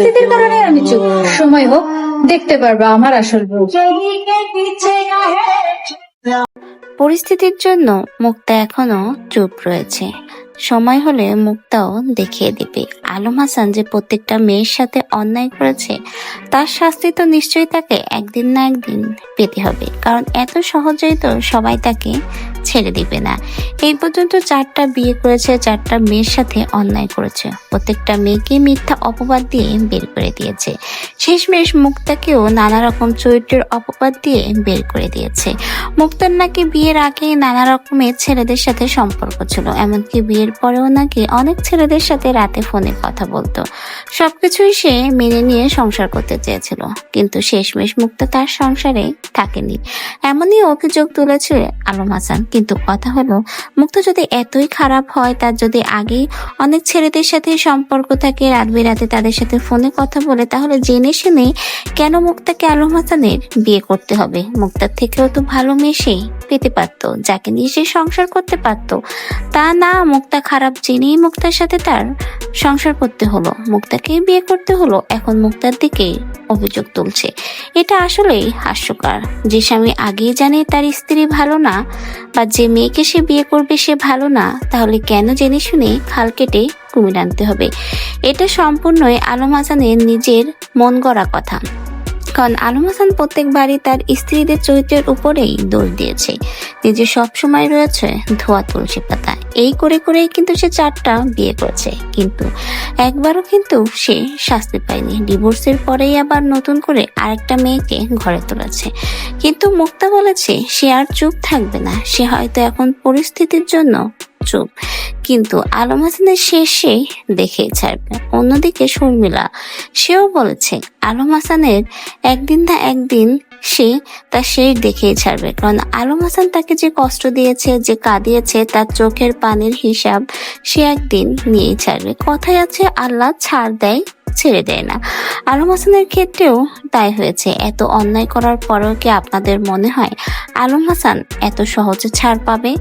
পরিস্থিতির কারণে আমি চুপ। সময় হোক, দেখতে পারবা আমার আসল রূপ। পরিস্থিতির জন্য মুক্তা এখনো চুপ রয়েছে। সময় হলে মুক্তাও দেখিয়ে দিবে আলম হাসান যে প্রত্যেকটা মেয়ের সাথে অন্যায় করেছে, তার শাস্তি তো নিশ্চয়ই তাকে একদিন না একদিন পেতে হবে। কারণ এত সহজেই তো সবাই তাকে ছেড়ে দিবে না। এই পর্যন্ত 4টা বিয়ে করেছে, 4টা মেয়ের সাথে অন্যায় করেছে, প্রত্যেকটা মেয়েকে মিথ্যা অপবাদ দিয়ে বের করে দিয়েছে। শেষমেশ মুক্তাকেও নানা রকম চরিত্রের অপবাদ দিয়ে বের করে দিয়েছে। মুক্তার নাকি বিয়ের আগে নানা রকমের ছেলেদের সাথে সম্পর্ক ছিল, এমনকি বিয়ের পরেও নাকি অনেক ছেলেদের সাথে রাতে ফোনে কথা বলতো। সবকিছুই সে মেনে নিয়ে সংসার করতে চেয়েছিল, কিন্তু শেষমেশ মুক্তা তার সংসারে থাকেনি, এমনই অভিযোগ তুলেছে আলম হাসান। কিন্তু কথা হলো, মুক্তা যদি এতই খারাপ হয়, তার যদি আগেই অনেক ছেলেদের সাথে সম্পর্ক থাকে, রাত বিরাতে তাদের সাথে ফোনে কথা বলে, তাহলে জেনে শুনে কেন মুক্তাকে আলম হাসানের বিয়ে করতে হবে? মুক্তার থেকেও তো ভালো মেয়ে সে পেতে পারতো, যাকে নিয়ে সে সংসার করতে পারতো। তা না, মুক্তা খারাপ জেনেই মুক্তার সাথে তার সংসার করতে হলো, মুক্তাকে বিয়ে করতে হলো। এখন মুক্তার দিকে অভিযোগ তুলছে। এটা আসলেই হাস্যকর। যে স্বামী আগেই জানে তার স্ত্রী ভালো না, বা যে মেয়েকে সে বিয়ে করবে সে ভালো না, তাহলে কেন জেনে শুনে খাল কেটে কুমির আনতে হবে? এটা সম্পূর্ণই আলম হাসানের নিজের মন গড়া কথা। কারণ আলম হাসান প্রত্যেকবারই তার স্ত্রীদের চরিত্রের উপরেই দোষ দিয়েছে, নিজে সবসময় রয়েছে ধোয়া তুলসী পাতা। এই করে করেই কিন্তু সে 4টা বিয়ে করেছে, কিন্তু একবারও কিন্তু সে শাস্তি পায়নি। ডিভোর্সের পরেই আবার নতুন করে আরেকটা মেয়েকে ঘরে তুলেছে। কিন্তু মুক্তা বলেছে সে আর চুপ থাকবে না, সে হয়তো এখন পরিস্থিতির জন্য চুপ, কিন্তু আলম হাসানের শেষে দেখে ছাড়বে। অন্যদিকে শর্মিলা, সেও বলেছে আলম হাসানের একদিন না একদিন সে তার শেষ দেখেই ছাড়বে। কারণ আলম হাসান তাকে যে কষ্ট দিয়েছে, যে কাঁদিয়েছে, তার চোখের পানির হিসাব সে একদিন নিয়েই ছাড়বে। কথায় আছে, আল্লাহ ছাড় দেয়, ছেড়ে দেয় না। আলম হাসানের ক্ষেত্রেও তাই হয়েছে। এত অন্যায় করার পরেও কি আপনাদের মনে হয় আলম হাসান এত সহজে ছাড় পাবে?